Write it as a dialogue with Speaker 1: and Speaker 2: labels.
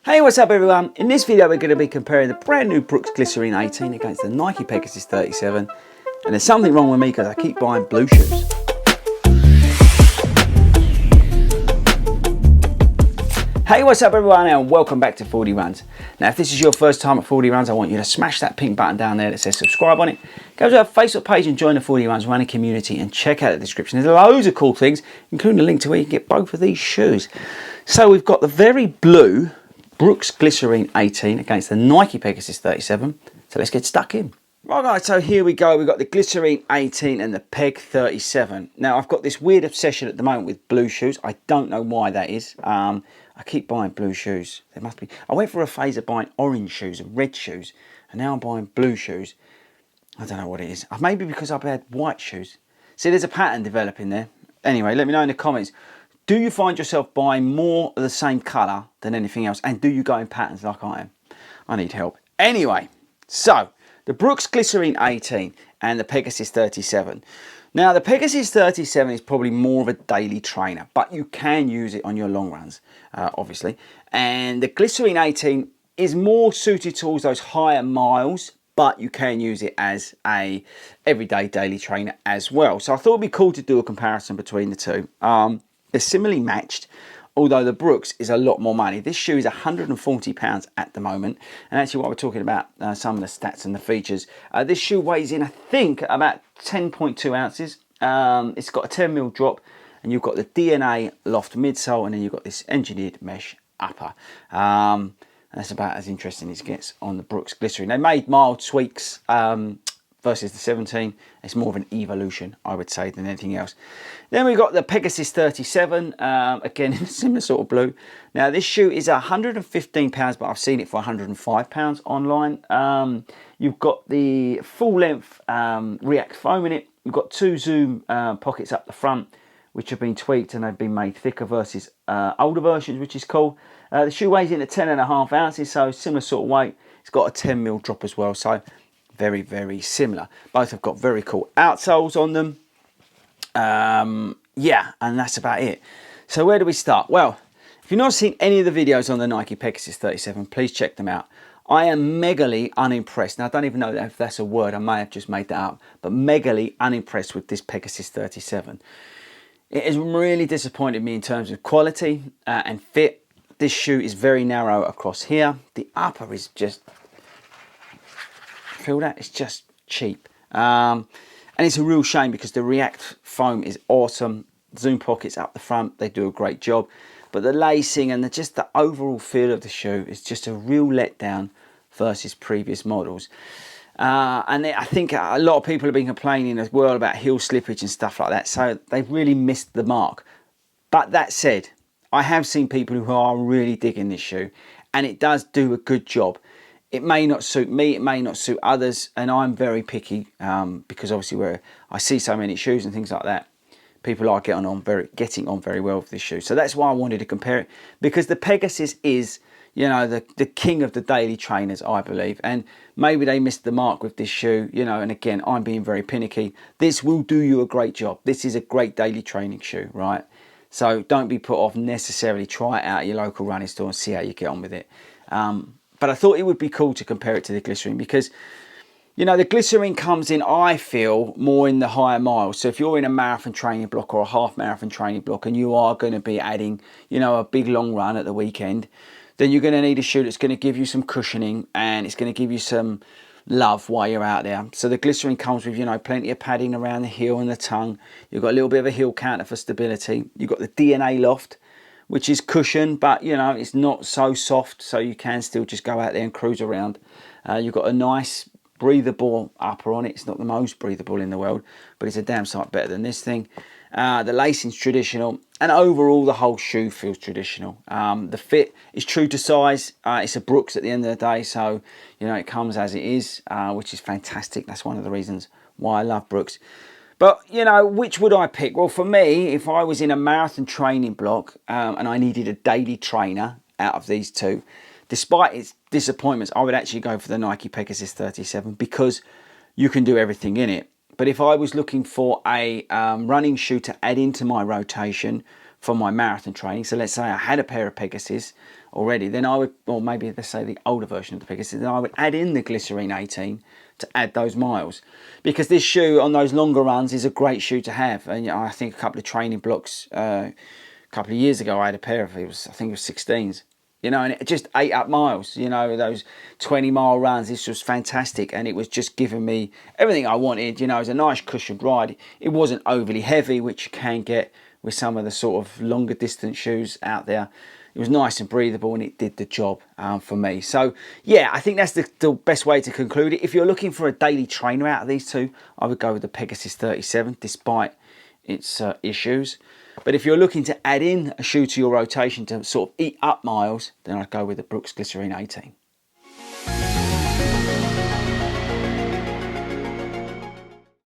Speaker 1: Hey, what's up everyone? In this video we're going to be comparing the brand new Brooks Glycerin 18 against the Nike Pegasus 37, and there's something wrong with me because I keep buying blue shoes. Hey, what's up everyone, and welcome back to Fordy Runs. Now if this is your first time at Fordy Runs, I want you to smash that pink button down there that says subscribe on it. Go to our Facebook page and join the Fordy Runs running community and check out the description. There's loads of cool things, including a link to where you can get both of these shoes. So we've got the very blue Brooks Glycerin 18 against the Nike Pegasus 37. So let's get stuck in. Right guys, so here we go. We've got the Glycerin 18 and the Peg 37. Now I've got this weird obsession at the moment with blue shoes. I don't know why that is. I keep buying blue shoes. There must be. I went for a phase of buying orange shoes and red shoes, and now I'm buying blue shoes. I don't know what it is. Maybe because I've had white shoes. See, there's a pattern developing there. Anyway, let me know in the comments. Do you find yourself buying more of the same colour than anything else? And do you go in patterns like I am? I need help. Anyway, so the Brooks Glycerin 18 and the Pegasus 37. Now the Pegasus 37 is probably more of a daily trainer, but you can use it on your long runs, obviously. And the Glycerin 18 is more suited towards those higher miles, but you can use it as a everyday daily trainer as well. So I thought it'd be cool to do a comparison between the two. They're similarly matched, although the Brooks is a lot more money. This shoe is £140 at the moment. And actually while we're talking about some of the stats and the features, this shoe weighs in, I think, about 10.2 ounces. It's got a 10mm drop, and you've got the DNA loft midsole, and then you've got this engineered mesh upper. And that's about as interesting as it gets on the Brooks Glycerin. They made mild tweaks versus the 17. It's more of an evolution, I would say, than anything else. Then we've got the Pegasus 37, again in a similar sort of blue. Now this shoe is £115, but I've seen it for £105 online. You've got the full length React foam in it. You've got two Zoom pockets up the front, which have been tweaked and they've been made thicker versus older versions, which is cool. The shoe weighs in at 10.5 ounces, so similar sort of weight. It's got a 10mm drop as well, so very, very similar. Both have got very cool outsoles on them. Yeah, and that's about it. So where do we start? Well, if you've not seen any of the videos on the Nike Pegasus 37, please check them out. I am megally unimpressed. Now, I don't even know if that's a word. I may have just made that up. But megally unimpressed with this Pegasus 37. It has really disappointed me in terms of quality and fit. This shoe is very narrow across here. The upper is just... Feel that? It's just cheap. And it's a real shame because the React foam is awesome. Zoom pockets up the front, they do a great job. But the lacing and just the overall feel of the shoe is just a real letdown versus previous models. And I think a lot of people have been complaining as well about heel slippage and stuff like that. So they've really missed the mark. But that said, I have seen people who are really digging this shoe, and it does do a good job. It may not suit me, it may not suit others, and I'm very picky because obviously where I see so many shoes and things like that, people are getting on very well with this shoe. So that's why I wanted to compare it, because the Pegasus is, you know, the king of the daily trainers, I believe, and maybe they missed the mark with this shoe, you know, and again, I'm being very finicky. This will do you a great job. This is a great daily training shoe, right? So don't be put off necessarily. Try it out at your local running store and see how you get on with it. But I thought it would be cool to compare it to the Glycerin because, you know, the Glycerin comes in, I feel, more in the higher miles. So if you're in a marathon training block or a half marathon training block and you are going to be adding, you know, a big long run at the weekend, then you're going to need a shoe that's going to give you some cushioning and it's going to give you some love while you're out there. So the Glycerin comes with, you know, plenty of padding around the heel and the tongue. You've got a little bit of a heel counter for stability. You've got the DNA loft, which is cushion, but you know, it's not so soft, so you can still just go out there and cruise around. You've got a nice breathable upper on it. It's not the most breathable in the world, but it's a damn sight better than this thing. The lacing's traditional, and overall the whole shoe feels traditional. The fit is true to size. It's a Brooks at the end of the day, so you know, it comes as it is, which is fantastic. That's one of the reasons why I love Brooks. But, you know, which would I pick? Well, for me, if I was in a marathon training block and I needed a daily trainer out of these two, despite its disappointments, I would actually go for the Nike Pegasus 37 because you can do everything in it. But if I was looking for a running shoe to add into my rotation for my marathon training. So let's say I had a pair of Pegasus already, then I would, or maybe let's say the older version of the Pegasus, then I would add in the Glycerin 18 to add those miles, because this shoe on those longer runs is a great shoe to have. And I think a couple of training blocks a couple of years ago, I had a pair of, I think it was 16s, and it just ate up miles, those 20-mile runs. This was fantastic, and it was just giving me everything I wanted. It was a nice cushioned ride. It wasn't overly heavy, which you can get with some of the sort of longer distance shoes out there. It was nice and breathable, and it did the job for me. So yeah, I think that's the best way to conclude it. If you're looking for a daily trainer out of these two, I would go with the Pegasus 37, despite its issues. But if you're looking to add in a shoe to your rotation to sort of eat up miles, then I'd go with the Brooks Glycerin 18.